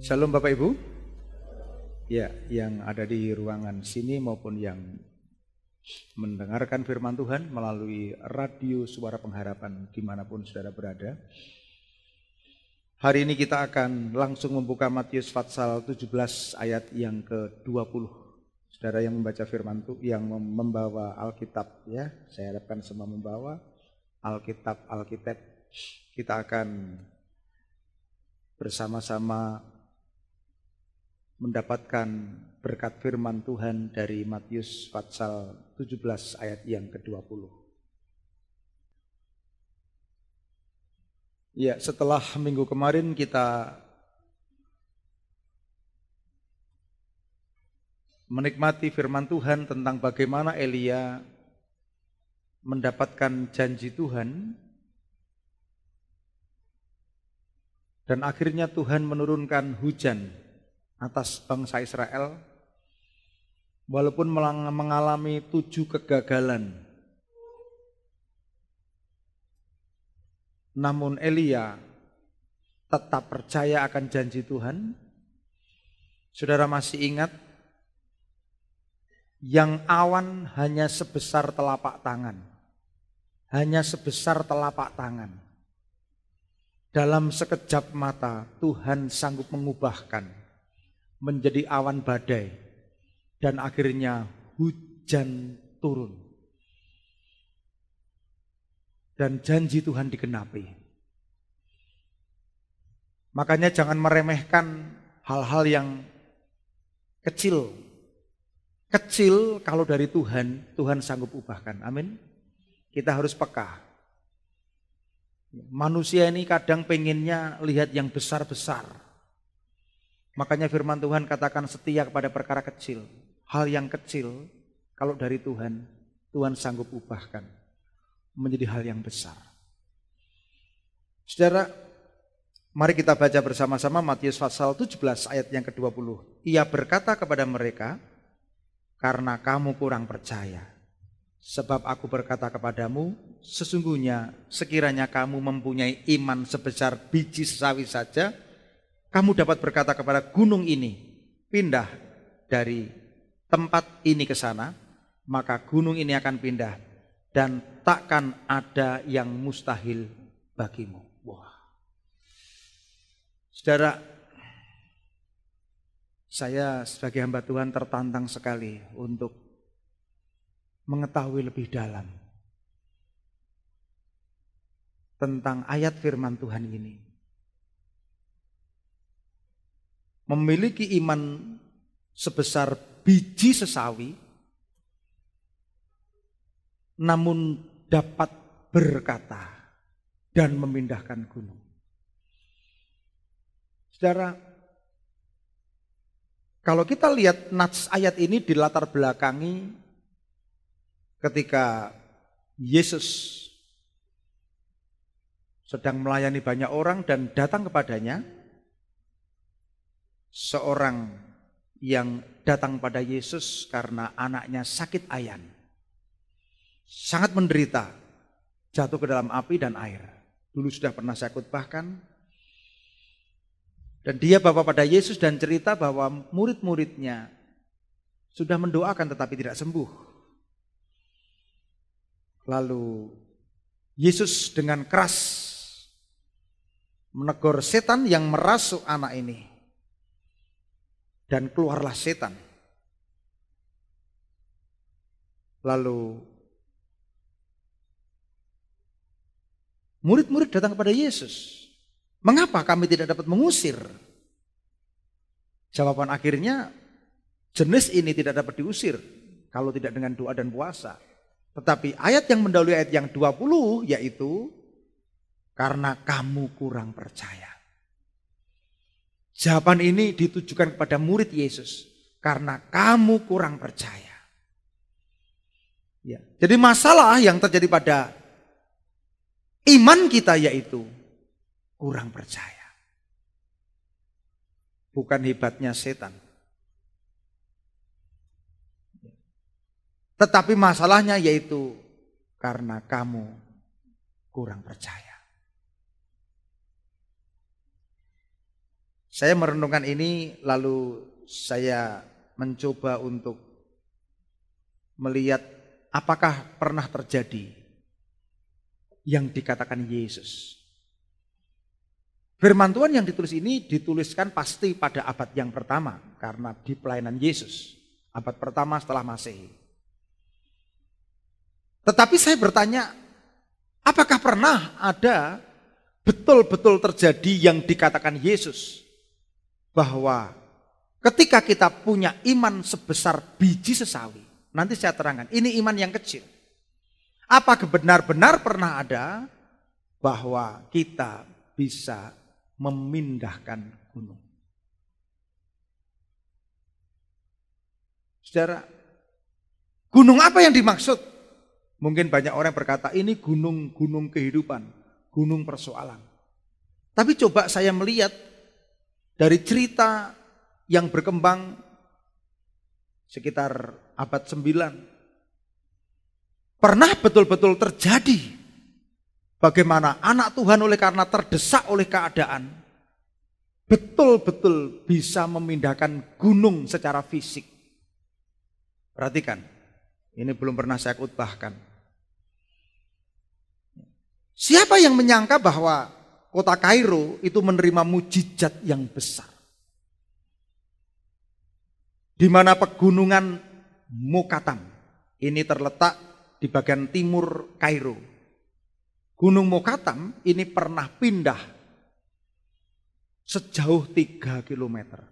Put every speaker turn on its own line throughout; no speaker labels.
Shalom Bapak Ibu, ya yang ada di ruangan sini maupun yang mendengarkan firman Tuhan melalui radio Suara Pengharapan dimanapun saudara berada. Hari ini kita akan langsung membuka Matius pasal 17 ayat yang ke-20. Saudara yang membaca firman Tuhan, yang membawa Alkitab, ya saya harapkan semua membawa Alkitab. Kita akan bersama-sama mendapatkan berkat firman Tuhan dari Matius pasal 17 ayat yang ke-20. Ya, setelah minggu kemarin kita menikmati firman Tuhan tentang bagaimana Elia mendapatkan janji Tuhan dan akhirnya Tuhan menurunkan hujan atas bangsa Israel, walaupun mengalami 7 kegagalan. Namun Elia tetap percaya akan janji Tuhan. Saudara masih ingat, yang awan hanya sebesar telapak tangan. Hanya sebesar telapak tangan. Dalam sekejap mata Tuhan sanggup mengubahkan menjadi awan badai, dan akhirnya hujan turun. Dan janji Tuhan digenapi. Makanya jangan meremehkan hal-hal yang kecil. Kecil kalau dari Tuhan, Tuhan sanggup ubahkan. Amin. Kita harus peka. Manusia ini kadang pengennya lihat yang besar-besar. Makanya firman Tuhan katakan setia kepada perkara kecil. Hal yang kecil kalau dari Tuhan, Tuhan sanggup ubahkan menjadi hal yang besar. Saudara, mari kita baca bersama-sama Matius pasal 17 ayat yang ke-20. Ia berkata kepada mereka, karena kamu kurang percaya. Sebab aku berkata kepadamu, sesungguhnya sekiranya kamu mempunyai iman sebesar biji sesawi saja, kamu dapat berkata kepada gunung ini, pindah dari tempat ini ke sana, maka gunung ini akan pindah dan takkan ada yang mustahil bagimu. Wah. Saudara, saya sebagai hamba Tuhan tertantang sekali untuk mengetahui lebih dalam tentang ayat firman Tuhan ini. Memiliki iman sebesar biji sesawi, namun dapat berkata dan memindahkan gunung. Saudara, kalau kita lihat nats ayat ini dilatar belakangi ketika Yesus sedang melayani banyak orang dan datang kepadanya seorang yang datang pada Yesus karena anaknya sakit ayan. Sangat menderita, jatuh ke dalam api dan air. Dulu sudah pernah saya khotbahkan. Dan dia bawa pada Yesus dan cerita bahwa murid-muridnya sudah mendoakan tetapi tidak sembuh. Lalu Yesus dengan keras menegur setan yang merasuk anak ini. Dan keluarlah setan. Lalu murid-murid datang kepada Yesus. Mengapa kami tidak dapat mengusir? Jawaban akhirnya, jenis ini tidak dapat diusir kalau tidak dengan doa dan puasa. Tetapi ayat yang mendahului ayat yang 20 yaitu, karena kamu kurang percaya. Jawaban ini ditujukan kepada murid Yesus. Karena kamu kurang percaya. Ya. Jadi masalah yang terjadi pada iman kita yaitu kurang percaya. Bukan hebatnya setan. Tetapi masalahnya yaitu karena kamu kurang percaya. Saya merenungkan ini lalu saya mencoba untuk melihat apakah pernah terjadi yang dikatakan Yesus. Firman Tuhan yang ditulis ini dituliskan pasti pada abad yang pertama karena di pelayanan Yesus, abad pertama setelah Masehi. Tetapi saya bertanya, apakah pernah ada betul-betul terjadi yang dikatakan Yesus bahwa ketika kita punya iman sebesar biji sesawi, nanti saya terangkan, ini iman yang kecil. Apa benar-benar pernah ada bahwa kita bisa memindahkan gunung? Saudara, gunung apa yang dimaksud? Mungkin banyak orang berkata ini gunung kehidupan, gunung persoalan. Tapi coba saya melihat dari cerita yang berkembang sekitar abad 9. Pernah betul-betul terjadi bagaimana anak Tuhan oleh karena terdesak oleh keadaan betul-betul bisa memindahkan gunung secara fisik. Perhatikan, ini belum pernah saya khotbahkan. Siapa yang menyangka bahwa kota Kairo itu menerima mujizat yang besar? Di mana pegunungan Mokatam ini terletak di bagian timur Kairo. Gunung Mokatam ini pernah pindah sejauh 3 kilometer.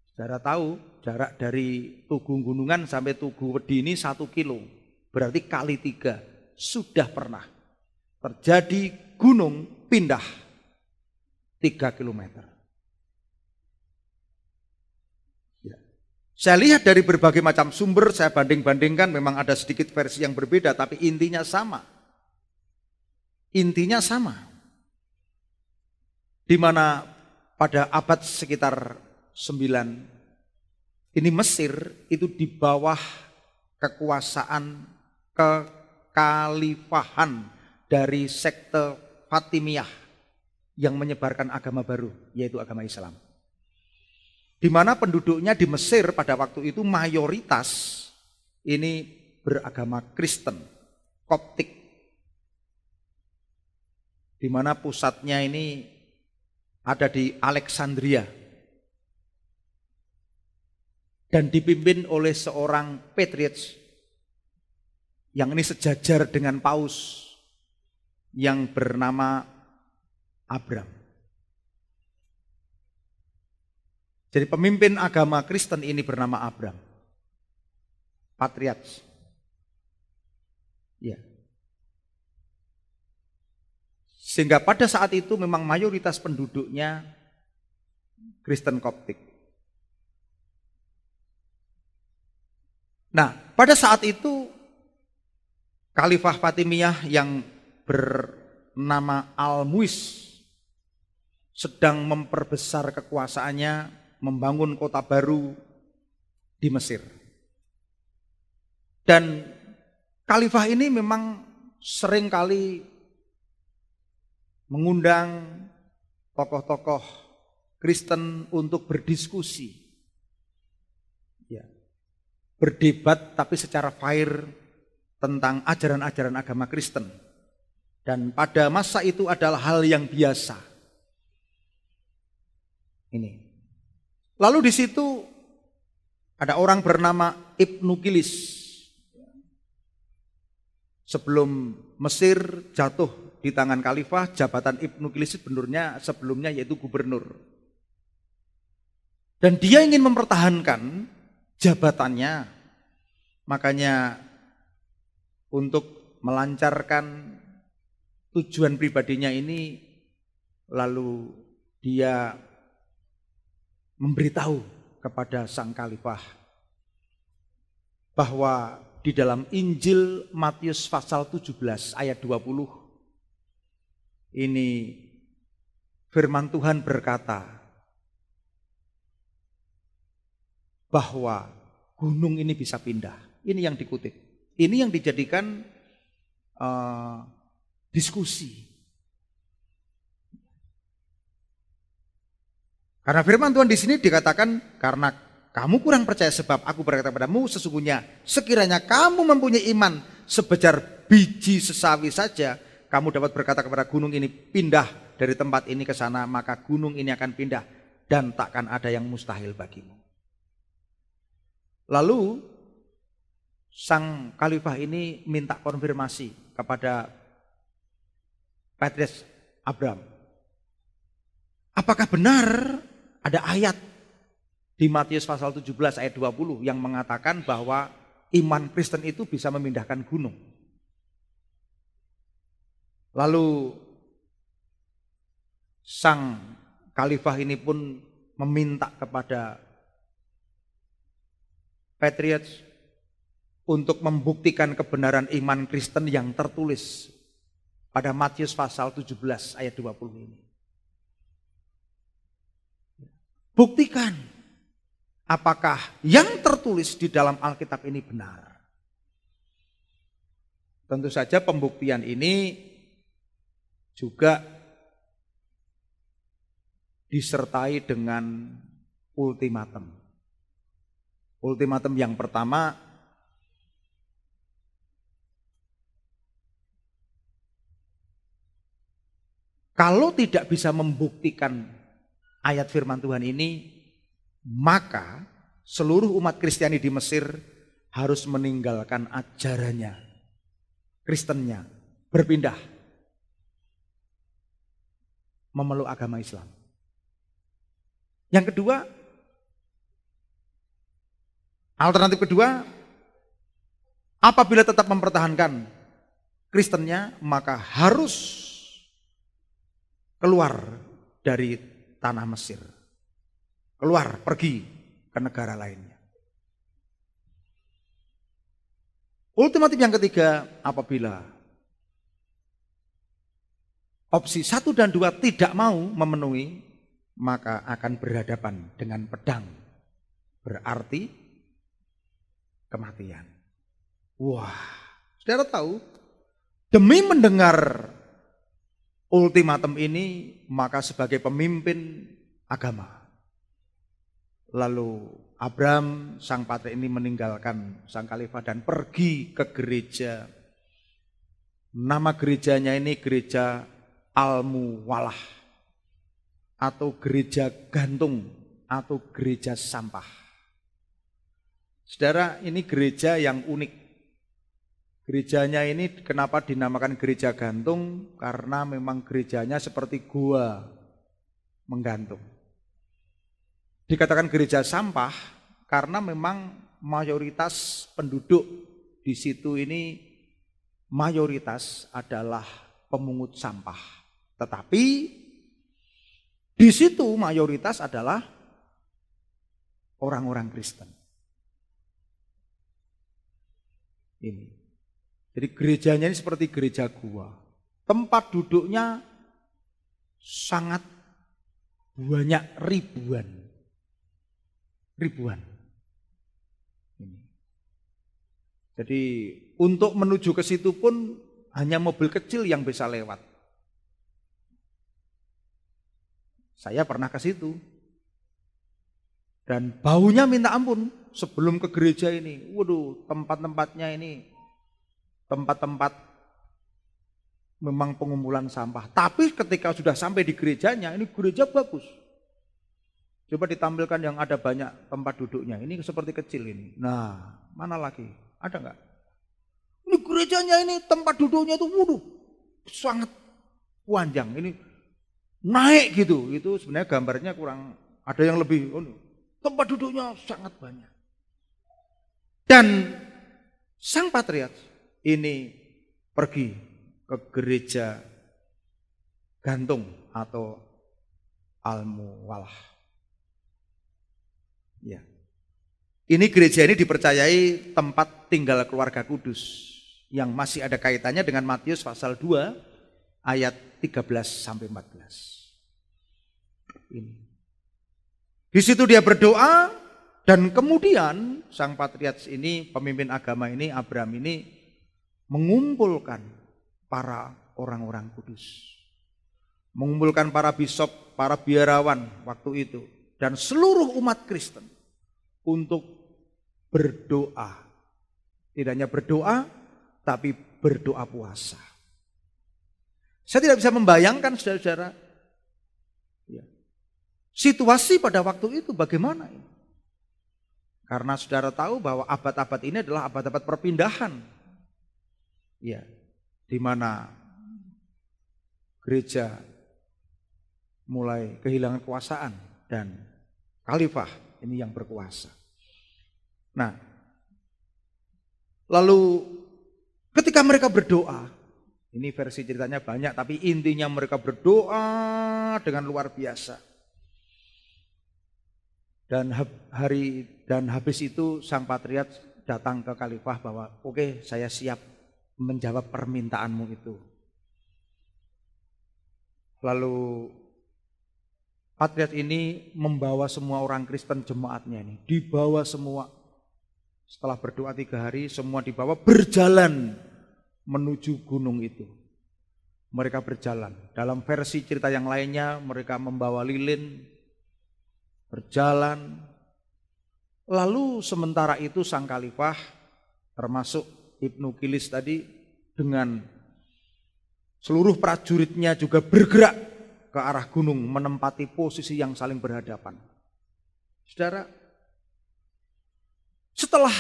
Saudara tahu jarak dari Tugu Gunungan sampai Tugu Wedi ini 1 kilo. Berarti kali 3. Sudah pernah terjadi gunung pindah 3 kilometer. Ya. Saya lihat dari berbagai macam sumber, saya banding-bandingkan, memang ada sedikit versi yang berbeda, tapi intinya sama. Intinya sama. Di mana pada abad sekitar 9, ini Mesir itu di bawah kekuasaan kekhalifahan dari sekte Fatimiyah yang menyebarkan agama baru, yaitu agama Islam. Di mana penduduknya di Mesir pada waktu itu mayoritas ini beragama Kristen, Koptik. Di mana pusatnya ini ada di Alexandria dan dipimpin oleh seorang patriarch yang ini sejajar dengan Paus yang bernama Abram. Jadi pemimpin agama Kristen ini bernama Abram, patriarch. Ya. Sehingga pada saat itu memang mayoritas penduduknya Kristen Koptik. Nah, pada saat itu Khalifah Fatimiyah yang bernama Al-Muiz sedang memperbesar kekuasaannya, membangun kota baru di Mesir. Dan Khalifah ini memang seringkali mengundang tokoh-tokoh Kristen untuk berdiskusi. Ya. Berdebat tapi secara fair tentang ajaran-ajaran agama Kristen. Dan pada masa itu adalah hal yang biasa. Ini. Lalu di situ ada orang bernama Ibnu Kilis. Sebelum Mesir jatuh di tangan khalifah, jabatan Ibnu Kilis sebelumnya yaitu gubernur. Dan dia ingin mempertahankan jabatannya. Makanya untuk melancarkan tujuan pribadinya ini, lalu dia memberitahu kepada sang khalifah bahwa di dalam Injil Matius pasal 17 ayat 20 ini firman Tuhan berkata bahwa gunung ini bisa pindah. Ini yang dikutip. Ini yang dijadikan diskusi. Karena firman Tuhan di sini dikatakan, karena kamu kurang percaya sebab aku berkata padamu, sesungguhnya sekiranya kamu mempunyai iman sebesar biji sesawi saja, kamu dapat berkata kepada gunung ini, pindah dari tempat ini ke sana, maka gunung ini akan pindah dan takkan ada yang mustahil bagimu. Lalu sang khalifah ini minta konfirmasi kepada Patriarch Abraham. Apakah benar ada ayat di Matius pasal 17 ayat 20 yang mengatakan bahwa iman Kristen itu bisa memindahkan gunung? Lalu sang khalifah ini pun meminta kepada Patriarch untuk membuktikan kebenaran iman Kristen yang tertulis pada Matius pasal 17 ayat 20 ini. Buktikan apakah yang tertulis di dalam Alkitab ini benar. Tentu saja pembuktian ini juga disertai dengan ultimatum. Ultimatum yang pertama, kalau tidak bisa membuktikan ayat firman Tuhan ini, maka seluruh umat Kristiani di Mesir harus meninggalkan ajarannya, Kristennya, berpindah memeluk agama Islam. Yang kedua, alternatif kedua, apabila tetap mempertahankan Kristennya, maka harus keluar dari tanah Mesir. Keluar, pergi ke negara lainnya. Ultimatum yang ketiga, apabila opsi 1 dan 2 tidak mau memenuhi, maka akan berhadapan dengan pedang. Berarti kematian. Wah, saudara tahu, demi mendengar ultimatum ini, maka sebagai pemimpin agama, lalu Abraham, sang patriark ini meninggalkan sang khalifah dan pergi ke gereja. Nama gerejanya ini gereja Al-Muwalah, atau gereja gantung, atau gereja sampah. Saudara, ini gereja yang unik. Gerejanya ini kenapa dinamakan gereja gantung? Karena memang gerejanya seperti gua menggantung. Dikatakan gereja sampah karena memang mayoritas penduduk di situ ini mayoritas adalah pemungut sampah. Tetapi di situ mayoritas adalah orang-orang Kristen. Ini. Jadi gerejanya ini seperti gereja gua. Tempat duduknya sangat banyak, ribuan. Jadi untuk menuju ke situ pun hanya mobil kecil yang bisa lewat. Saya pernah ke situ. Dan baunya minta ampun sebelum ke gereja ini. Waduh, tempat-tempatnya ini tempat-tempat memang pengumpulan sampah. Tapi ketika sudah sampai di gerejanya, ini gereja bagus. Coba ditampilkan yang ada banyak tempat duduknya. Ini seperti kecil ini. Nah, mana lagi? Ada enggak? Ini gerejanya ini tempat duduknya itu waduh, sangat panjang. Ini naik gitu. Itu sebenarnya gambarnya kurang, ada yang lebih. Tempat duduknya sangat banyak. Dan sang patriark ini pergi ke gereja gantung atau Al-Muwalah. Ya. Ini gereja ini dipercayai tempat tinggal keluarga kudus yang masih ada kaitannya dengan Matius pasal 2 ayat 13 sampai 14. Ini. Di situ dia berdoa dan kemudian sang patriark ini, pemimpin agama ini, Abraham ini mengumpulkan para orang-orang kudus. Mengumpulkan para bisop, para biarawan waktu itu. dan seluruh umat Kristen untuk berdoa. Tidak hanya berdoa, tapi berdoa puasa. Saya tidak bisa membayangkan, saudara-saudara, situasi pada waktu itu bagaimana ini. Karena saudara tahu bahwa abad-abad ini adalah abad-abad perpindahan. Ya, di mana gereja mulai kehilangan kekuasaan dan khalifah ini yang berkuasa. Nah, lalu ketika mereka berdoa, ini versi ceritanya banyak, tapi intinya mereka berdoa dengan luar biasa. Dan habis itu sang patriark datang ke khalifah bahwa oke, saya siap menjawab permintaanmu itu. Lalu patriark ini membawa semua orang Kristen jemaatnya ini, dibawa semua. Setelah berdoa 3 hari, semua dibawa berjalan menuju gunung itu. Mereka berjalan. Dalam versi cerita yang lainnya, mereka membawa lilin, berjalan. Lalu sementara itu sang khalifah, termasuk Ibnu Kilis tadi, dengan seluruh prajuritnya juga bergerak ke arah gunung, menempati posisi yang saling berhadapan. Saudara, setelah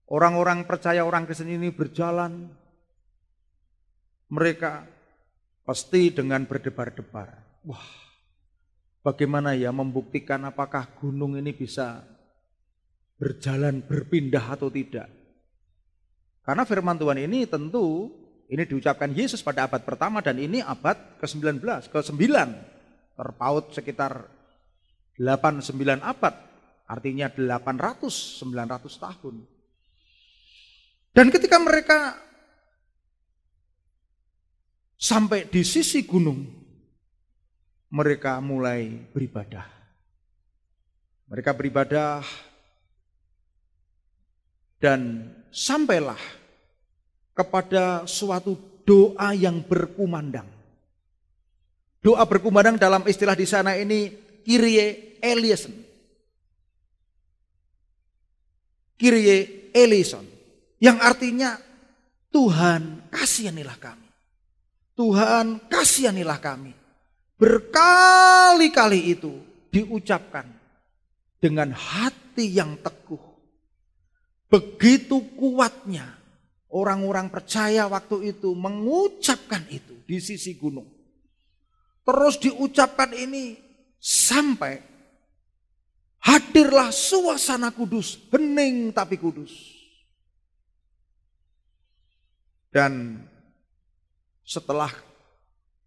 orang-orang percaya, orang Kristen ini berjalan, mereka pasti dengan berdebar-debar. Wah, bagaimana ya membuktikan apakah gunung ini bisa berjalan, berpindah atau tidak? Karena firman Tuhan ini tentu ini diucapkan Yesus pada abad pertama dan ini abad ke-19, ke-9. Terpaut sekitar 8-9 abad, artinya 800-900 tahun. Dan ketika mereka sampai di sisi gunung, mereka mulai beribadah. Mereka beribadah dan sampailah kepada suatu doa yang berkumandang. Doa berkumandang dalam istilah di sana ini Kyrie eleison. Kyrie eleison, yang artinya Tuhan kasihanilah kami. Tuhan kasihanilah kami. Berkali-kali itu diucapkan dengan hati yang teguh. Begitu kuatnya orang-orang percaya waktu itu mengucapkan itu di sisi gunung. Terus diucapkan ini sampai hadirlah suasana kudus, hening tapi kudus. Dan setelah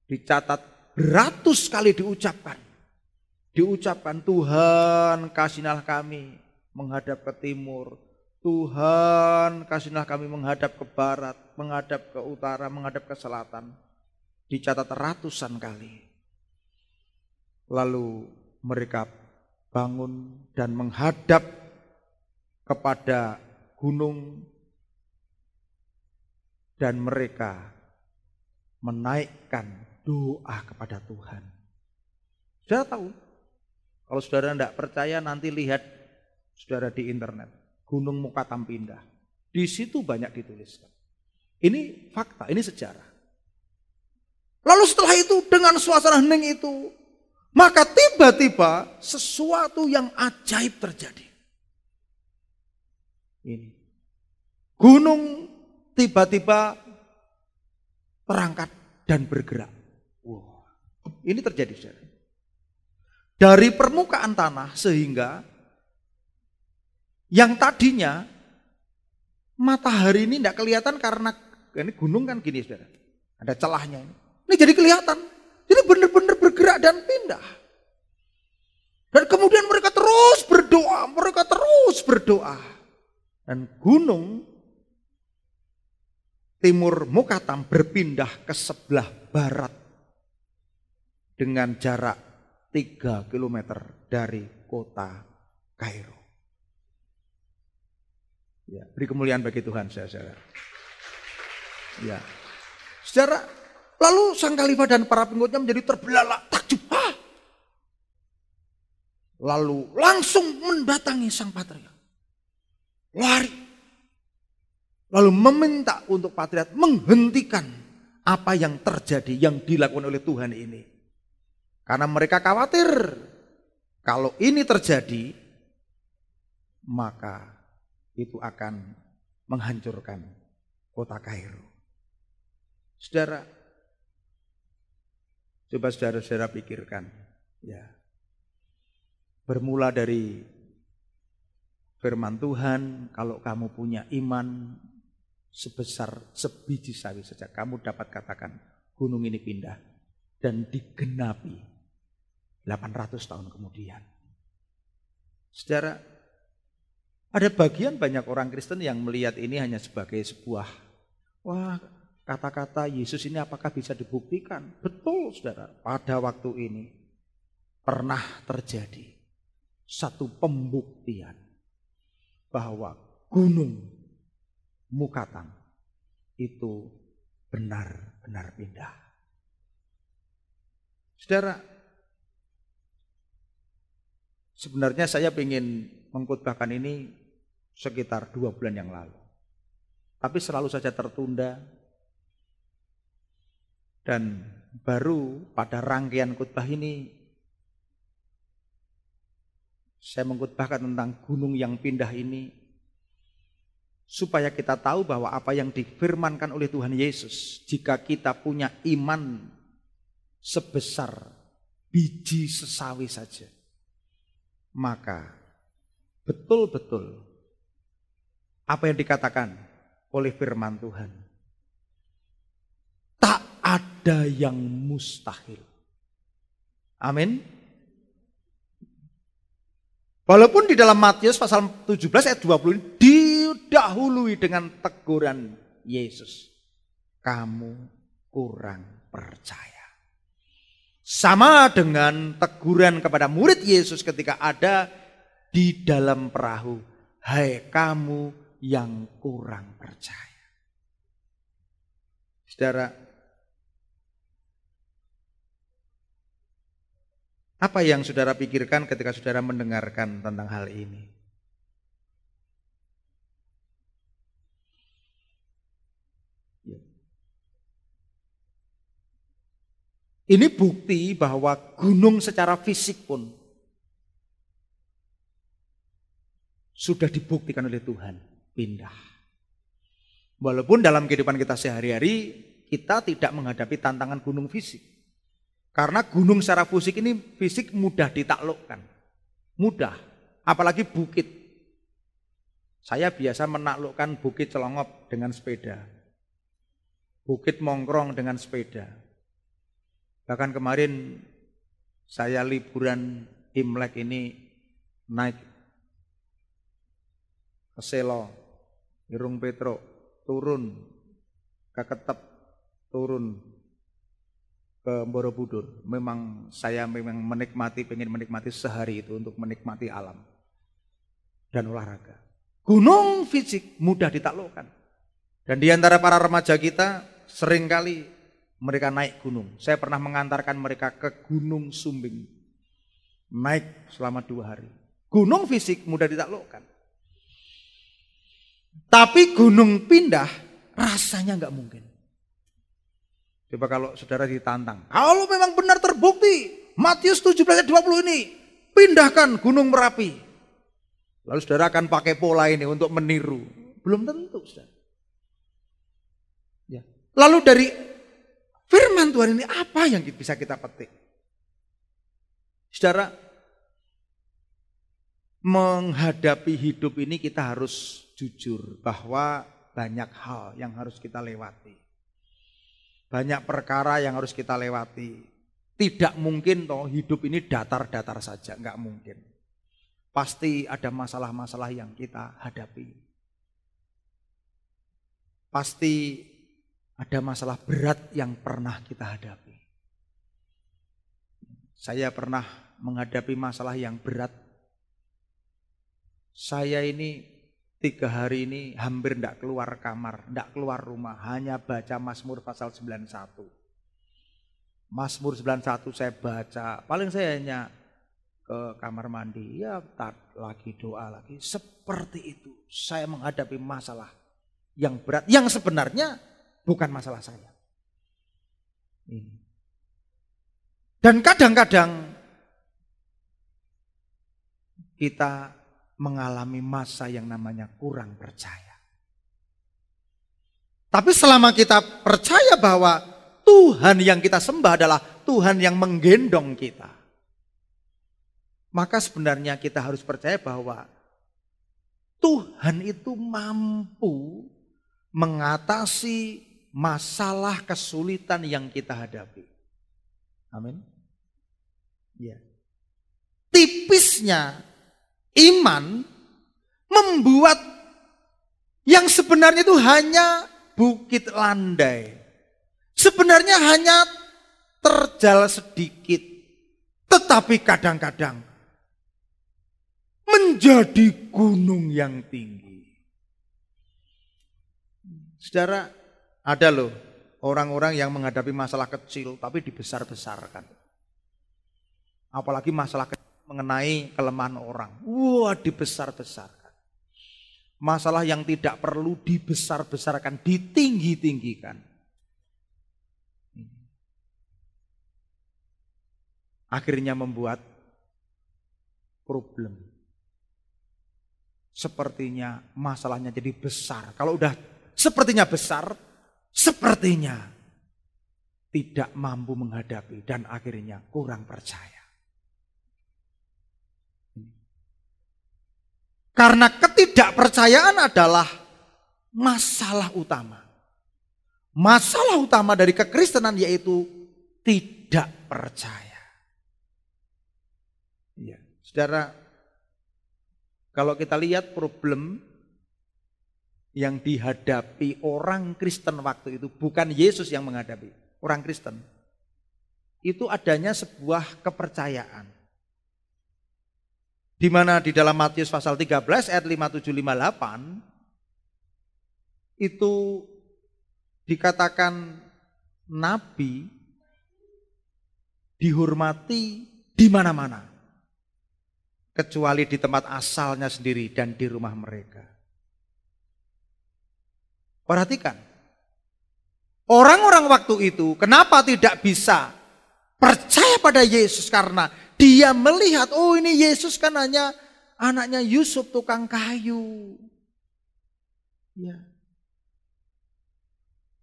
dicatat beratus kali diucapkan Tuhan kasihanilah kami menghadap ke timur, Tuhan kasihanilah kami menghadap ke barat, menghadap ke utara, menghadap ke selatan. Dicatat ratusan kali. Lalu mereka bangun dan menghadap kepada gunung dan mereka menaikkan doa kepada Tuhan. Saudara tahu, kalau saudara tidak percaya nanti lihat saudara di internet, Gunung Mukatam pindah. Di situ banyak dituliskan. Ini fakta, ini sejarah. Lalu setelah itu dengan suasana hening itu, maka tiba-tiba sesuatu yang ajaib terjadi. Ini gunung tiba-tiba terangkat dan bergerak. Wow. Ini terjadi, saudara. Dari permukaan tanah sehingga yang tadinya matahari ini tidak kelihatan karena ini gunung kan gini, saudara. Ada celahnya ini. Ini jadi kelihatan. Jadi benar-benar bergerak dan pindah. Dan kemudian mereka terus berdoa. Dan gunung timur Mukatam berpindah ke sebelah barat dengan jarak 3 km dari kota Kairo. Ya, beri kemuliaan bagi Tuhan, saudara. Ya, saudara. Lalu sang khalifah dan para pengikutnya menjadi terbelalak, takjub. lalu langsung mendatangi sang patriark. Lari. Lalu meminta untuk patriark menghentikan apa yang terjadi, yang dilakukan oleh Tuhan ini. Karena mereka khawatir kalau ini terjadi, maka itu akan menghancurkan kota Kairo. Saudara, coba saudara-saudara pikirkan, ya. Bermula dari firman Tuhan, kalau kamu punya iman sebesar sebiji sawi saja, kamu dapat katakan gunung ini pindah, dan digenapi 800 tahun kemudian. Saudara, ada bagian banyak orang Kristen yang melihat ini hanya sebagai sebuah, wah, kata-kata Yesus ini apakah bisa dibuktikan? Betul, saudara, pada waktu ini pernah terjadi satu pembuktian bahwa gunung Mukatang itu benar-benar pindah. Saudara, sebenarnya saya ingin mengkhotbahkan ini sekitar 2 bulan yang lalu. Tapi selalu saja tertunda. Dan baru pada rangkaian khotbah ini saya mengkhotbahkan tentang gunung yang pindah ini, supaya kita tahu bahwa apa yang difirmankan oleh Tuhan Yesus, jika kita punya iman sebesar biji sesawi saja, maka betul-betul apa yang dikatakan oleh firman Tuhan, tak ada yang mustahil. Amin. Walaupun di dalam Matius pasal 17 ayat 20 didahului dengan teguran Yesus, kamu kurang percaya. Sama dengan teguran kepada murid Yesus ketika ada di dalam perahu, hai kamu yang kurang percaya. Saudara, apa yang saudara pikirkan ketika saudara mendengarkan tentang hal ini? Ini bukti bahwa gunung secara fisik pun sudah dibuktikan oleh Tuhan pindah. Walaupun dalam kehidupan kita sehari-hari kita tidak menghadapi tantangan gunung fisik. Karena gunung secara fisik mudah ditaklukkan. Mudah, apalagi bukit. Saya biasa menaklukkan Bukit Celongop dengan sepeda. Bukit Mongkrong dengan sepeda. Bahkan kemarin saya liburan Imlek ini naik ke Selo, Irung Petro, turun ke Ketep, turun ke Borobudur. Saya memang pengen menikmati sehari itu untuk menikmati alam dan olahraga. Gunung fisik mudah ditaklukkan. Dan di antara para remaja kita seringkali mereka naik gunung. Saya pernah mengantarkan mereka ke Gunung Sumbing. Naik selama 2 hari. Gunung fisik mudah ditaklukkan. Tapi gunung pindah rasanya nggak mungkin. Coba kalau saudara ditantang, kalau memang benar terbukti Matius 17 ayat 20 ini, pindahkan Gunung Merapi. Lalu saudara akan pakai pola ini untuk meniru. Belum tentu, saudara. Ya. Lalu dari firman Tuhan ini apa yang bisa kita petik? Saudara, menghadapi hidup ini kita harus jujur bahwa banyak hal yang harus kita lewati. Banyak perkara yang harus kita lewati. Tidak mungkin toh hidup ini datar-datar saja, enggak mungkin. Pasti ada masalah-masalah yang kita hadapi. Pasti ada masalah berat yang pernah kita hadapi. Saya pernah menghadapi masalah yang berat. Saya ini 3 hari ini hampir tidak keluar kamar, tidak keluar rumah, hanya baca Mazmur pasal 91. Mazmur 91 saya baca, paling saya hanya ke kamar mandi, ya lagi doa lagi. Seperti itu saya menghadapi masalah yang berat, yang sebenarnya bukan masalah saya. Dan kadang-kadang kita mengalami masa yang namanya kurang percaya. Tapi selama kita percaya bahwa Tuhan yang kita sembah adalah Tuhan yang menggendong kita, maka sebenarnya kita harus percaya bahwa Tuhan itu mampu mengatasi masalah kesulitan yang kita hadapi. Amin. Ya. Tipisnya iman membuat yang sebenarnya itu hanya bukit landai, sebenarnya hanya terjal sedikit, tetapi kadang-kadang menjadi gunung yang tinggi. Saudara, ada loh orang-orang yang menghadapi masalah kecil tapi dibesar-besarkan. Apalagi masalah kecil mengenai kelemahan orang. Wah, dibesar-besarkan. Masalah yang tidak perlu dibesar-besarkan, ditinggi-tinggikan. Akhirnya membuat problem. Sepertinya masalahnya jadi besar. Kalau udah sepertinya besar, sepertinya tidak mampu menghadapi dan akhirnya kurang percaya. Karena ketidakpercayaan adalah masalah utama. Masalah utama dari kekristenan yaitu tidak percaya. Ya, saudara, kalau kita lihat problem yang dihadapi orang Kristen waktu itu, bukan Yesus yang menghadapi, orang Kristen. Itu adanya sebuah kepercayaan. Di mana di dalam Matius pasal 13 ayat 57-58 itu dikatakan nabi dihormati di mana-mana kecuali di tempat asalnya sendiri dan di rumah mereka. Perhatikan, orang-orang waktu itu kenapa tidak bisa percaya pada Yesus? Karena dia melihat, oh ini Yesus kan hanya anaknya Yusuf tukang kayu. Ya.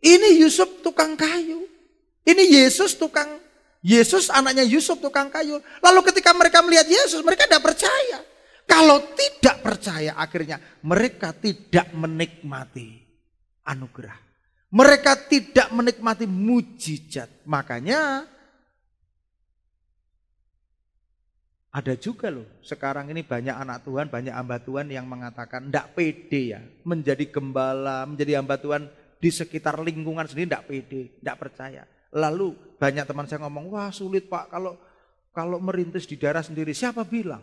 Ini Yusuf tukang kayu. Ini Yesus anaknya Yusuf tukang kayu. Lalu ketika mereka melihat Yesus, mereka tidak percaya. Kalau tidak percaya, akhirnya mereka tidak menikmati anugerah. Mereka tidak menikmati mujizat. Makanya ada juga loh, sekarang ini banyak anak Tuhan, banyak hamba Tuhan yang mengatakan tidak pede ya, menjadi gembala, menjadi hamba Tuhan di sekitar lingkungan sendiri tidak pede, tidak percaya. Lalu banyak teman saya ngomong, wah sulit Pak kalau merintis di daerah sendiri, siapa bilang?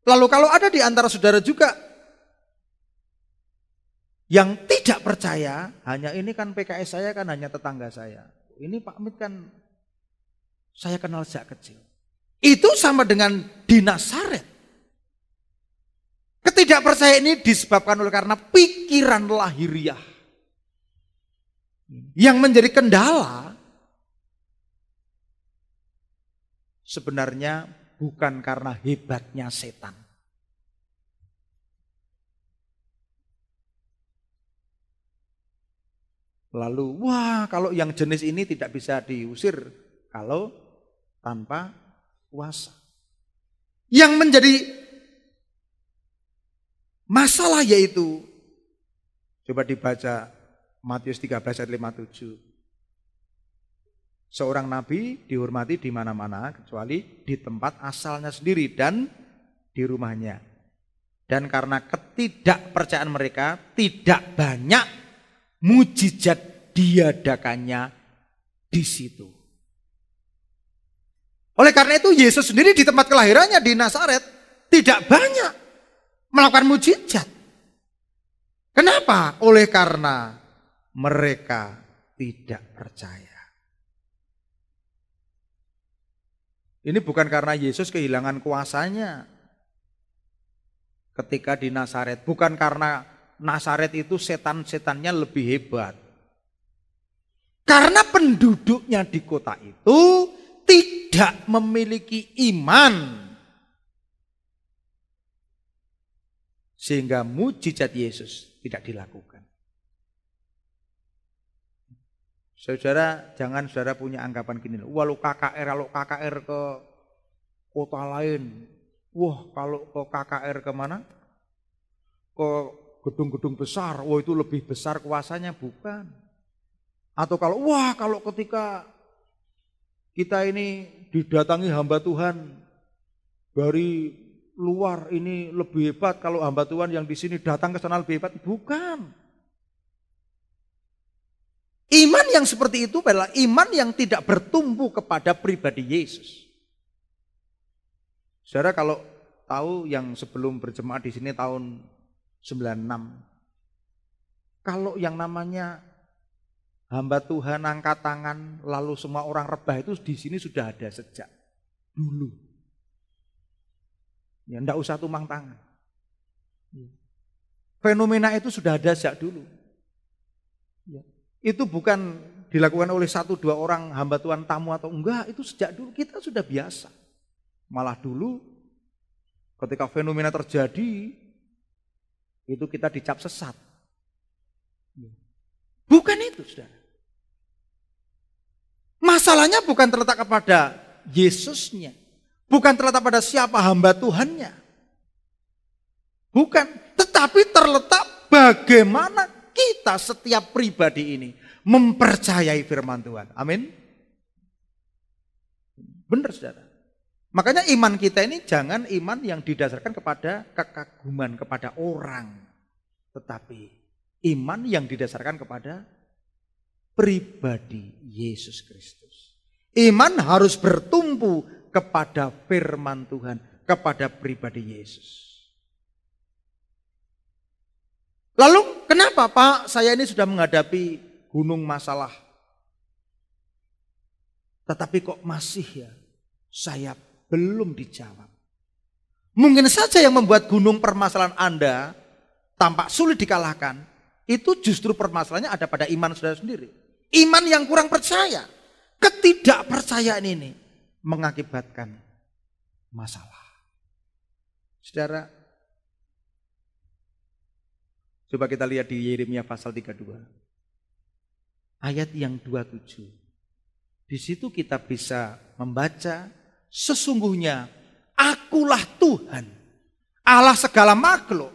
Lalu kalau ada di antara saudara juga yang tidak percaya, hanya ini kan PKS saya kan hanya tetangga saya. Ini Pak Mit kan saya kenal sejak kecil. Itu sama dengan di Nazaret. Ketidakpercayaan ini disebabkan oleh karena pikiran lahiriah. Yang menjadi kendala sebenarnya bukan karena hebatnya setan. Lalu, wah kalau yang jenis ini tidak bisa diusir kalau tanpa kuasa. Yang menjadi masalah yaitu, coba dibaca Matius 13 ayat 57. Seorang nabi dihormati di mana-mana kecuali di tempat asalnya sendiri dan di rumahnya. Dan karena ketidakpercayaan mereka tidak banyak mujizat diadakannya di situ. Oleh karena itu Yesus sendiri di tempat kelahirannya di Nazaret tidak banyak melakukan mujizat. Kenapa? Oleh karena mereka tidak percaya. Ini bukan karena Yesus kehilangan kuasanya ketika di Nazaret. Bukan karena Nazaret itu setan-setannya lebih hebat. Karena penduduknya di kota itu tidak memiliki iman. Sehingga mujizat Yesus tidak dilakukan. Saudara, jangan saudara punya anggapan gini. Walau KKR ke kota lain. Wah, kalau ke KKR kemana? Ke gedung-gedung besar. Wah, itu lebih besar kuasanya. Bukan. Atau kalau ketika kita ini didatangi hamba Tuhan dari luar ini lebih hebat, kalau hamba Tuhan yang di sini datang ke sana lebih hebat. Bukan. Iman yang seperti itu adalah iman yang tidak bertumbuh kepada pribadi Yesus. Saudara kalau tahu yang sebelum berjemaat di sini tahun 96, kalau yang namanya hamba Tuhan angkat tangan lalu semua orang rebah itu di sini sudah ada sejak dulu. Ya, enggak usah tumpang tangan. Fenomena itu sudah ada sejak dulu. Ya. Itu bukan dilakukan oleh 1-2 orang hamba Tuhan tamu atau enggak, itu sejak dulu kita sudah biasa. Malah dulu ketika fenomena terjadi itu kita dicap sesat. Bukan itu, saudara. Masalahnya bukan terletak kepada Yesusnya. Bukan terletak pada siapa hamba Tuhannya. Bukan. Tetapi terletak bagaimana kita setiap pribadi ini mempercayai firman Tuhan. Amin. Benar, saudara. Makanya iman kita ini jangan iman yang didasarkan kepada kekaguman kepada orang. Tetapi iman yang didasarkan kepada pribadi Yesus Kristus. Iman harus bertumbuh kepada firman Tuhan, kepada pribadi Yesus. Lalu kenapa Pak saya ini sudah menghadapi gunung masalah, tetapi kok masih ya saya belum dijawab. Mungkin saja yang membuat gunung permasalahan Anda tampak sulit dikalahkan, itu justru permasalahannya ada pada iman saudara sendiri. Iman yang kurang percaya, ketidakpercayaan ini mengakibatkan masalah. Saudara, coba kita lihat di Yeremia pasal 32. Ayat yang 27. Di situ kita bisa membaca, sesungguhnya akulah Tuhan, Allah segala makhluk.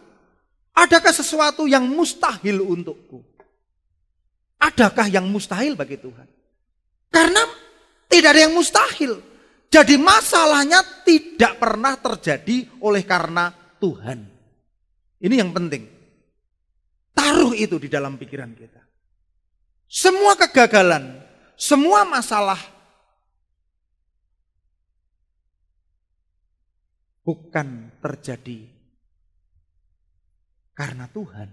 Adakah sesuatu yang mustahil untukku? Adakah yang mustahil bagi Tuhan? Karena tidak ada yang mustahil. Jadi masalahnya tidak pernah terjadi oleh karena Tuhan. Ini yang penting. Taruh itu di dalam pikiran kita. Semua kegagalan, semua masalah bukan terjadi karena Tuhan.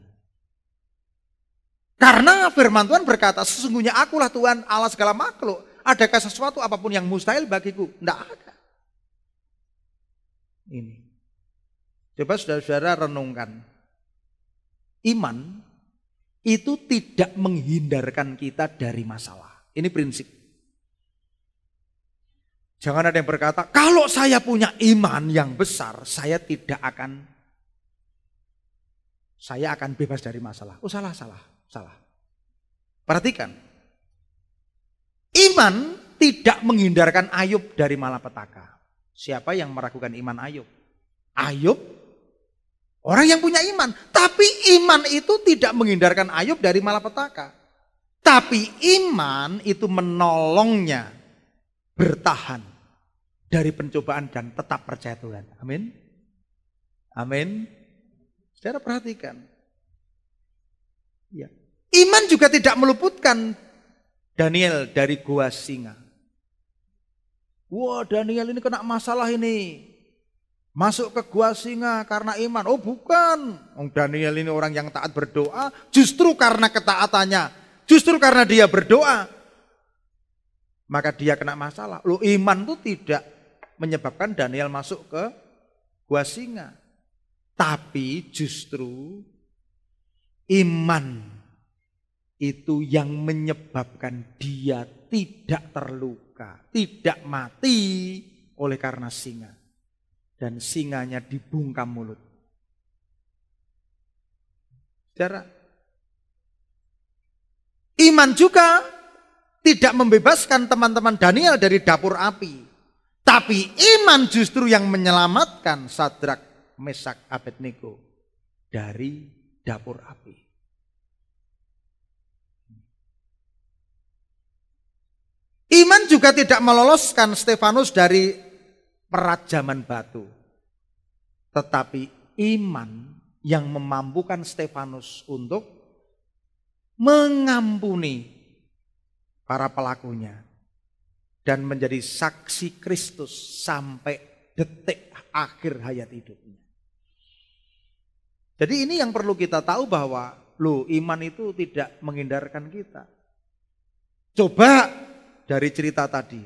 Karena firman Tuhan berkata, sesungguhnya akulah Tuhan Allah segala makhluk. Adakah sesuatu apapun yang mustahil bagiku? Tidak ada. Ini. Coba saudara-saudara renungkan. Iman itu tidak menghindarkan kita dari masalah. Ini prinsip. Jangan ada yang berkata, kalau saya punya iman yang besar, saya akan bebas dari masalah. Oh salah. Perhatikan. Iman tidak menghindarkan Ayub dari malapetaka. Siapa yang meragukan iman Ayub? Ayub orang yang punya iman. Tapi iman itu tidak menghindarkan Ayub dari malapetaka. Tapi iman itu menolongnya bertahan dari pencobaan dan tetap percaya Tuhan. Amin. Amin. Saudara perhatikan. Ya. Iman juga tidak meluputkan Daniel dari gua singa. Wah, Daniel ini kena masalah ini. Masuk ke gua singa karena iman. Oh bukan. Daniel ini orang yang taat berdoa. Justru karena ketaatannya. Justru karena dia berdoa. Maka dia kena masalah. Loh, iman itu tidak menyebabkan Daniel masuk ke gua singa. Tapi justru iman itu yang menyebabkan dia tidak terluka, tidak mati oleh karena singa. Dan singanya dibungkam mulut. Saudara, iman juga tidak membebaskan teman-teman Daniel dari dapur api. Tapi iman justru yang menyelamatkan Sadrak, Mesak, Abednego dari dapur api. Iman juga tidak meloloskan Stefanus dari perajaman batu. Tetapi iman yang memampukan Stefanus untuk mengampuni para pelakunya dan menjadi saksi Kristus sampai detik akhir hayat hidupnya. Jadi ini yang perlu kita tahu bahwa iman itu tidak menghindarkan kita. Coba dari cerita tadi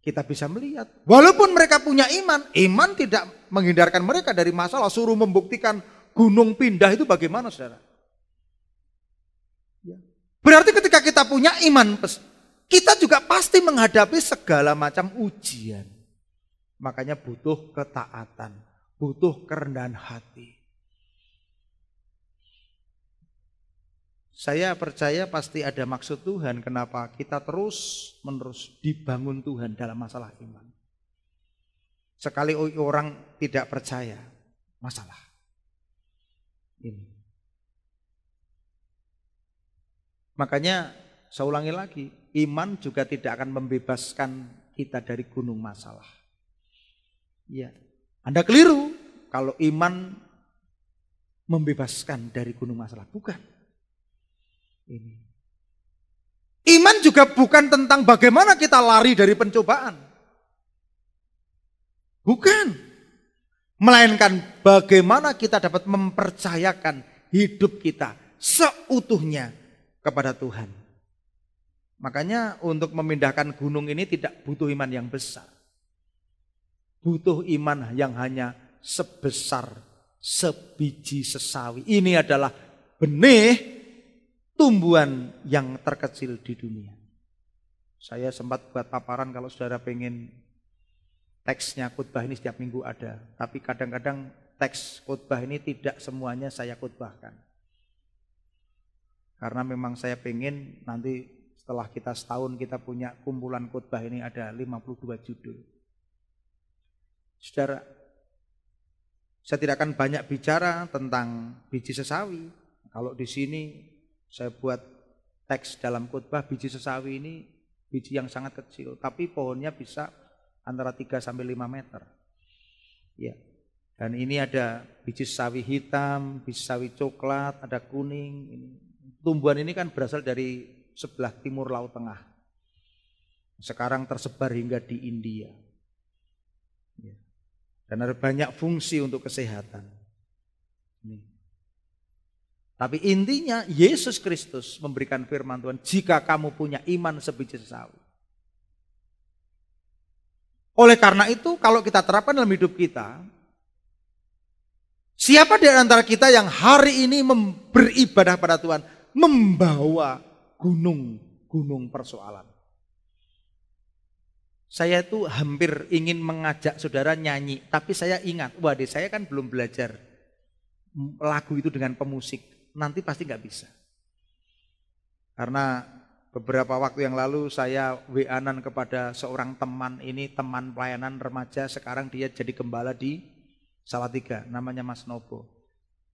kita bisa melihat walaupun mereka punya iman, iman tidak menghindarkan mereka dari masalah. Suruh membuktikan gunung pindah itu bagaimana, saudara? Berarti ketika kita punya iman, kita juga pasti menghadapi segala macam ujian. Makanya butuh ketaatan, butuh kerendahan hati. Saya percaya pasti ada maksud Tuhan kenapa kita terus-menerus dibangun Tuhan dalam masalah iman. Sekali orang tidak percaya, masalah. Ini. Makanya saya ulangi lagi, iman juga tidak akan membebaskan kita dari gunung masalah. Ya, Anda keliru kalau iman membebaskan dari gunung masalah, bukan. Ini. Iman juga bukan tentang bagaimana kita lari dari pencobaan. Bukan. Melainkan bagaimana kita dapat mempercayakan hidup kita seutuhnya kepada Tuhan. Makanya untuk memindahkan gunung ini tidak butuh iman yang besar. Butuh iman yang hanya sebesar sebiji sesawi. Ini adalah benih tumbuhan yang terkecil di dunia. Saya sempat buat paparan kalau saudara pengen teksnya khotbah ini setiap minggu ada. Tapi kadang-kadang teks khotbah ini tidak semuanya saya khotbahkan. Karena memang saya pengen nanti setelah kita setahun kita punya kumpulan khotbah ini ada 52 judul. Saudara, saya tidak akan banyak bicara tentang biji sesawi. Kalau di sini saya buat teks dalam khotbah biji sesawi ini biji yang sangat kecil, tapi pohonnya bisa antara 3 sampai 5 meter. Ya. Dan ini ada biji sesawi hitam, biji sesawi coklat, ada kuning. Tumbuhan ini kan berasal dari sebelah timur Laut Tengah. Sekarang tersebar hingga di India. Ya. Dan ada banyak fungsi untuk kesehatan. Ini. Tapi intinya Yesus Kristus memberikan firman Tuhan, jika kamu punya iman sebiji sesawi. Oleh karena itu kalau kita terapkan dalam hidup kita, siapa di antara kita yang hari ini beribadah pada Tuhan, membawa gunung-gunung persoalan. Saya itu hampir ingin mengajak saudara nyanyi, tapi saya ingat, waduh saya kan belum belajar lagu itu dengan pemusik. Nanti pasti nggak bisa. Karena beberapa waktu yang lalu saya WA-an kepada seorang teman ini, teman pelayanan remaja, sekarang dia jadi gembala di Salatiga, namanya Mas Nobo.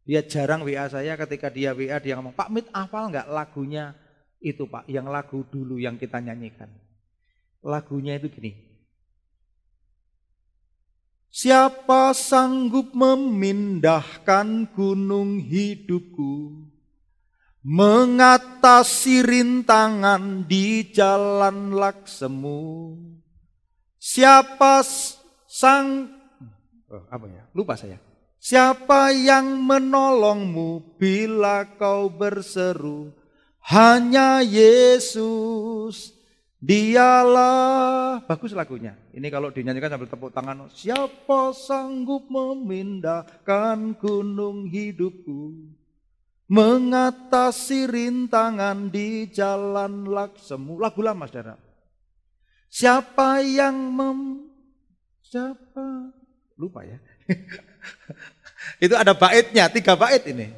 Dia jarang WA saya, ketika dia WA dia ngomong, Pak Mit hafal nggak lagunya itu Pak, yang lagu dulu yang kita nyanyikan. Lagunya itu gini. Siapa sanggup memindahkan gunung hidupku, mengatasi rintangan di jalan laksemu. Siapa lupa saya. Siapa yang menolongmu bila kau berseru, hanya Yesus Dialah, bagus lagunya. Ini kalau dinyanyikan sambil tepuk tangan. Siapa sanggup memindahkan gunung hidupku, mengatasi rintangan di jalan laksemu. Lagu lama, saudara. Siapa yang lupa ya. Itu ada baitnya, 3 bait ini.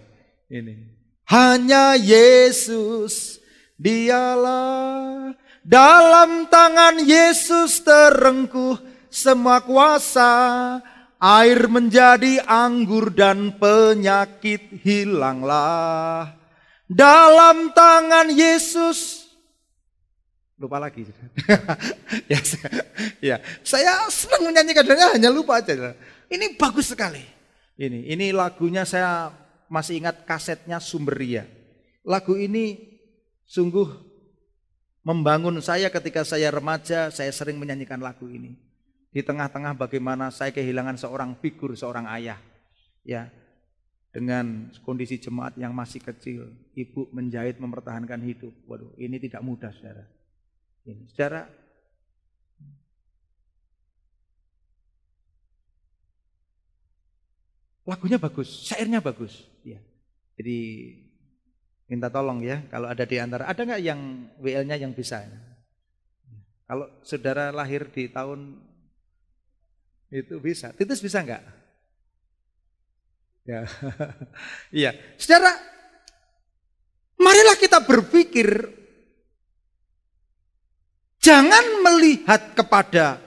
Hanya Yesus, dialah, dalam tangan Yesus terengkuh semua kuasa, air menjadi anggur dan penyakit hilanglah. Dalam tangan Yesus, lupa lagi. Saya senang menyanyikan, hanya lupa aja. Ini bagus sekali. Ini lagunya saya masih ingat, kasetnya Sumberia. Lagu ini sungguh membangun saya ketika saya remaja. Saya sering menyanyikan lagu ini. Di tengah-tengah bagaimana saya kehilangan seorang figur, seorang ayah. Ya, dengan kondisi jemaat yang masih kecil, ibu menjahit mempertahankan hidup. Waduh, ini tidak mudah, saudara. Saudara, lagunya bagus, syairnya bagus. Ya. Jadi minta tolong ya, kalau ada di antara, ada nggak yang WL-nya yang bisa? Kalau saudara lahir di tahun itu bisa, Titus bisa nggak? Ya, iya. Saudara, marilah kita berpikir, jangan melihat kepada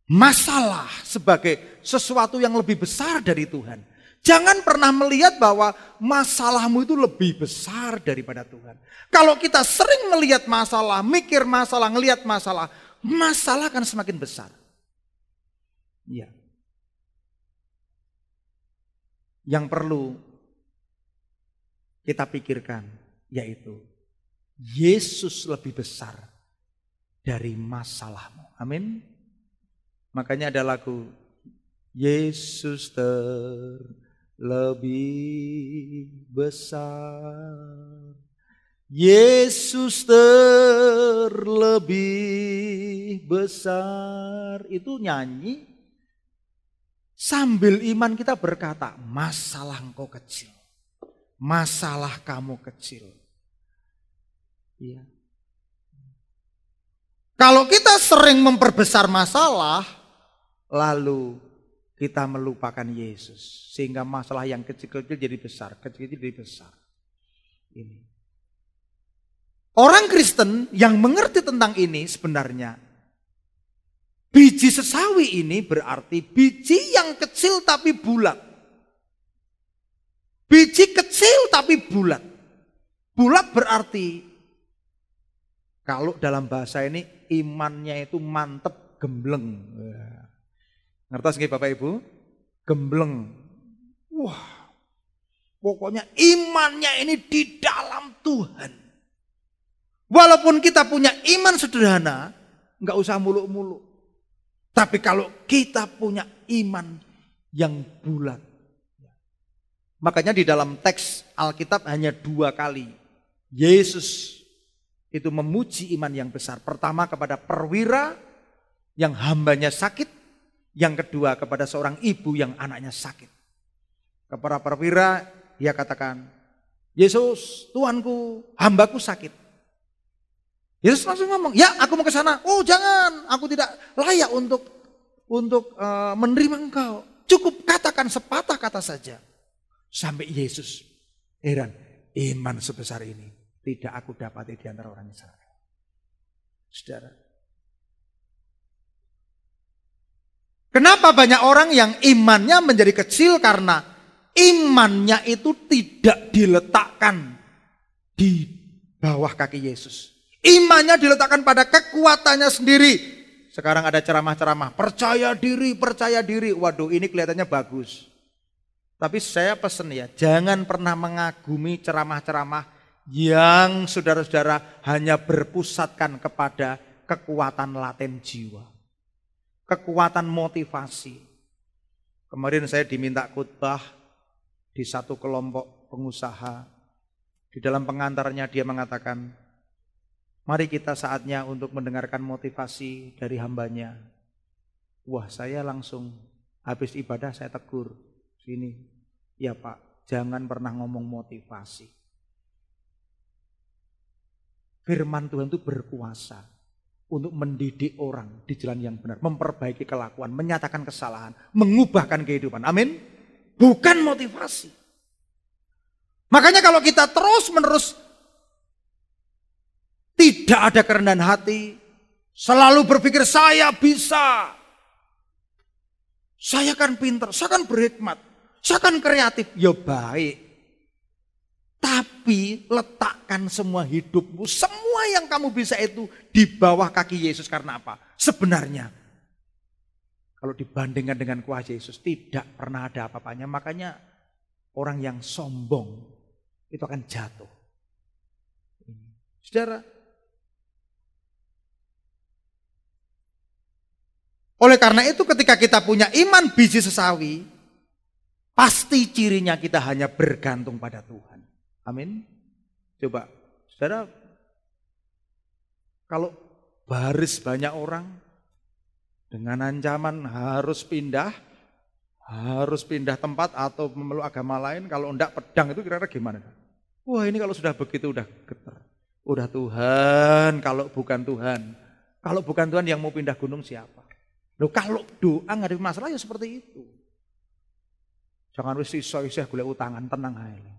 masalah sebagai sesuatu yang lebih besar dari Tuhan. Jangan pernah melihat bahwa masalahmu itu lebih besar daripada Tuhan. Kalau kita sering melihat masalah, mikir masalah, ngelihat masalah, masalah akan semakin besar. Ya. Yang perlu kita pikirkan yaitu Yesus lebih besar dari masalahmu. Amin. Makanya ada lagu Yesus lebih besar, Yesus terlebih besar. Itu nyanyi sambil iman kita berkata, masalah engkau kecil, masalah kamu kecil. Iya. Kalau kita sering memperbesar masalah, lalu kita melupakan Yesus. Sehingga masalah yang kecil-kecil jadi besar. Kecil-kecil jadi besar. Ini. Orang Kristen yang mengerti tentang ini sebenarnya. Biji sesawi ini berarti biji yang kecil tapi bulat. Biji kecil tapi bulat. Bulat berarti, kalau dalam bahasa ini imannya itu mantep, gembleng. Ngertos nggih Bapak Ibu? Gembleng. Wah, pokoknya imannya ini di dalam Tuhan. Walaupun kita punya iman sederhana, nggak usah muluk-muluk. Tapi kalau kita punya iman yang bulat. Makanya di dalam teks Alkitab hanya 2 kali Yesus itu memuji iman yang besar. Pertama kepada perwira yang hambanya sakit. Yang kedua kepada seorang ibu yang anaknya sakit. Kepada perwira dia katakan, Yesus Tuanku, hambaku sakit. Yesus langsung ngomong, ya aku mau ke sana. Oh jangan, aku tidak layak untuk menerima engkau. Cukup katakan sepatah kata saja. Sampai Yesus heran, iman sebesar ini tidak aku dapati di antara orang Israel. Saudara, kenapa banyak orang yang imannya menjadi kecil? Karena imannya itu tidak diletakkan di bawah kaki Yesus. Imannya diletakkan pada kekuatannya sendiri. Sekarang ada ceramah-ceramah, percaya diri, percaya diri. Waduh, ini kelihatannya bagus. Tapi saya pesen ya, jangan pernah mengagumi ceramah-ceramah yang saudara-saudara hanya berpusatkan kepada kekuatan laten jiwa. Kekuatan motivasi. Kemarin saya diminta khotbah di satu kelompok pengusaha. Di dalam pengantarnya dia mengatakan, Mari kita saatnya untuk mendengarkan motivasi dari hambanya. Wah, saya langsung habis ibadah saya tegur. Sini, ya Pak, jangan pernah ngomong motivasi. Firman Tuhan itu berkuasa untuk mendidik orang di jalan yang benar, memperbaiki kelakuan, menyatakan kesalahan, mengubahkan kehidupan. Amin. Bukan motivasi. Makanya kalau kita terus-menerus tidak ada kerendahan hati, selalu berpikir saya bisa, saya kan pintar, saya kan berhikmat, saya kan kreatif, ya baik. Tapi letakkan semua hidupmu, semua yang kamu bisa itu di bawah kaki Yesus. Karena apa? Sebenarnya kalau dibandingkan dengan kuasa Yesus tidak pernah ada apa-apanya. Makanya orang yang sombong itu akan jatuh. Saudara, oleh karena itu ketika kita punya iman biji sesawi, pasti cirinya kita hanya bergantung pada Tuhan. Amin. Coba, saudara, kalau baris banyak orang dengan ancaman harus pindah tempat atau memeluk agama lain, kalau enggak pedang itu kira-kira gimana? Wah, ini kalau sudah begitu udah getar. Udah Tuhan, kalau bukan Tuhan yang mau pindah gunung siapa? Loh, kalau doa nggak ada masalah ya seperti itu. Jangan wis iso-iso golek utangan, tenang ae.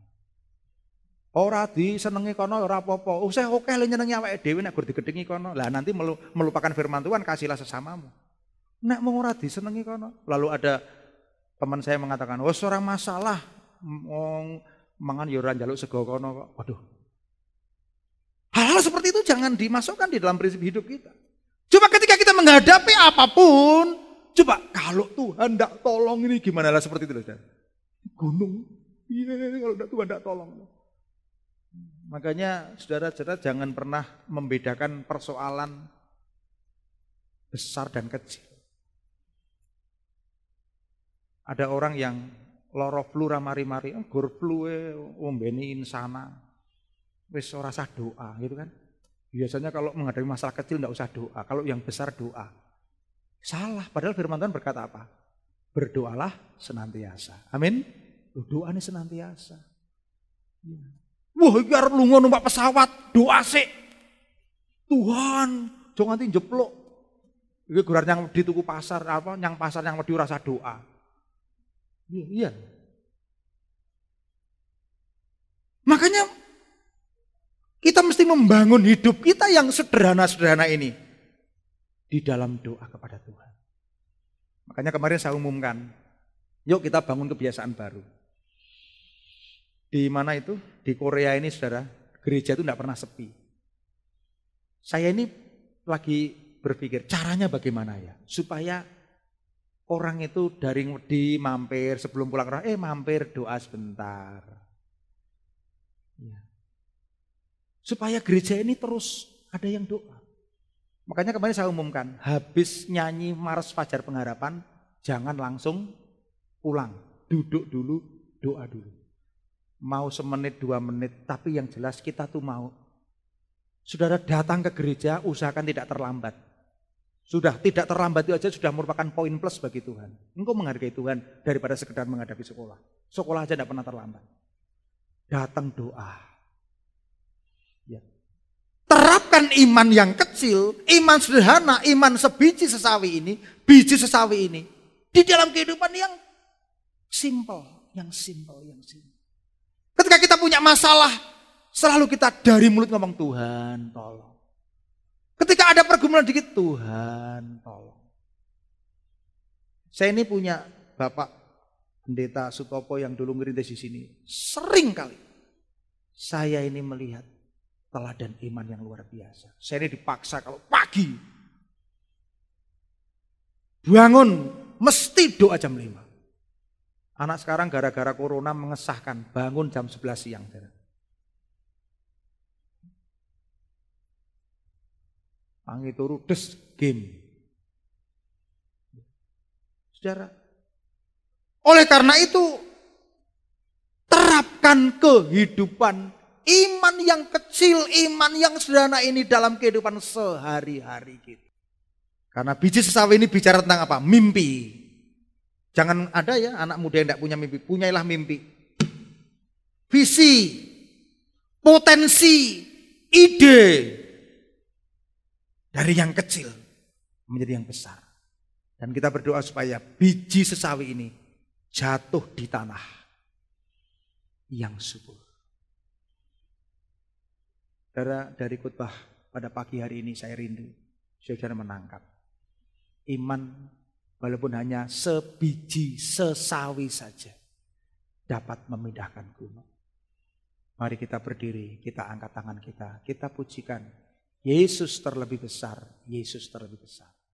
Ora disenengi kono ora apa-apa. Usah oke le nyenengi awake dhewe nek gur digedhengi kono. Lah nanti melupakan firman Tuhan, kasihlah sesamamu. Nek mung ora disenengi kono. Lalu ada teman saya mengatakan, "Wes ora masalah. Mangan ya ora njaluk sego kono kok." Waduh. Hal-hal seperti itu jangan dimasukkan di dalam prinsip hidup kita. Coba ketika kita menghadapi apapun, coba kalau Tuhan tidak tolong ini gimana lah seperti itu loh. Gunung. Iya, kalau Tuhan tidak tolong. Makanya saudara-saudara jangan pernah membedakan persoalan besar dan kecil. Ada orang yang loro flu ramari-mari, gur flu ombeni insana. Wis ora usah doa gitu kan. Biasanya kalau menghadapi masalah kecil enggak usah doa, kalau yang besar doa. Salah, padahal firman Tuhan berkata apa? Berdoalah senantiasa. Amin. Doa ini senantiasa. Wah, iki arep lunga numpak pesawat, doa sik. Tuhan, jangan nganti jeplok. Iki gurar yang di tuku pasar apa, yang pasar yang wedi rasa doa. Iya. Makanya kita mesti membangun hidup kita yang sederhana-sederhana ini di dalam doa kepada Tuhan. Makanya kemarin saya umumkan, yuk kita bangun kebiasaan baru. Di mana itu? Di Korea ini saudara, gereja itu tidak pernah sepi. Saya ini lagi berpikir caranya bagaimana ya, supaya orang itu dari mampir sebelum pulang mampir doa sebentar. Ya. Supaya gereja ini terus ada yang doa. Makanya kemarin saya umumkan, habis nyanyi Mars Fajar Pengharapan, jangan langsung pulang. Duduk dulu, doa dulu. Mau semenit, 2 menit, tapi yang jelas kita tuh mau. Saudara datang ke gereja, usahakan tidak terlambat. Sudah tidak terlambat itu aja sudah merupakan poin plus bagi Tuhan. Engkau menghargai Tuhan daripada sekedar menghadapi sekolah. Sekolah aja tidak pernah terlambat. Datang doa. Ya. Terapkan iman yang kecil, iman sederhana, iman sebiji sesawi ini, biji sesawi ini di dalam kehidupan yang simple, yang simple. Ketika kita punya masalah, selalu kita dari mulut ngomong Tuhan tolong. Ketika ada pergumulan dikit, Tuhan tolong. Saya ini punya Bapak Pendeta Sutopo yang dulu ngerintis di sini. Sering kali saya ini melihat teladan iman yang luar biasa. Saya ini dipaksa kalau pagi bangun mesti doa jam 5. Anak sekarang gara-gara corona mengesahkan bangun jam 11 siang. Pangi turu des game. Saudara, oleh karena itu terapkan kehidupan Iman yang kecil, iman yang sederhana ini dalam kehidupan sehari-hari kita. Karena biji sesawi ini bicara tentang apa? Mimpi. Jangan ada ya anak muda yang tidak punya mimpi. Punyailah mimpi. Visi, potensi, ide. Dari yang kecil menjadi yang besar. Dan kita berdoa supaya biji sesawi ini jatuh di tanah yang subur. Saudara, dari khotbah pada pagi hari ini saya rindu saudara menangkap. Iman walaupun hanya sebiji sesawi saja dapat memindahkan gunung. Mari kita berdiri, kita angkat tangan kita pujikan. Yesus terlebih besar, Yesus terlebih besar.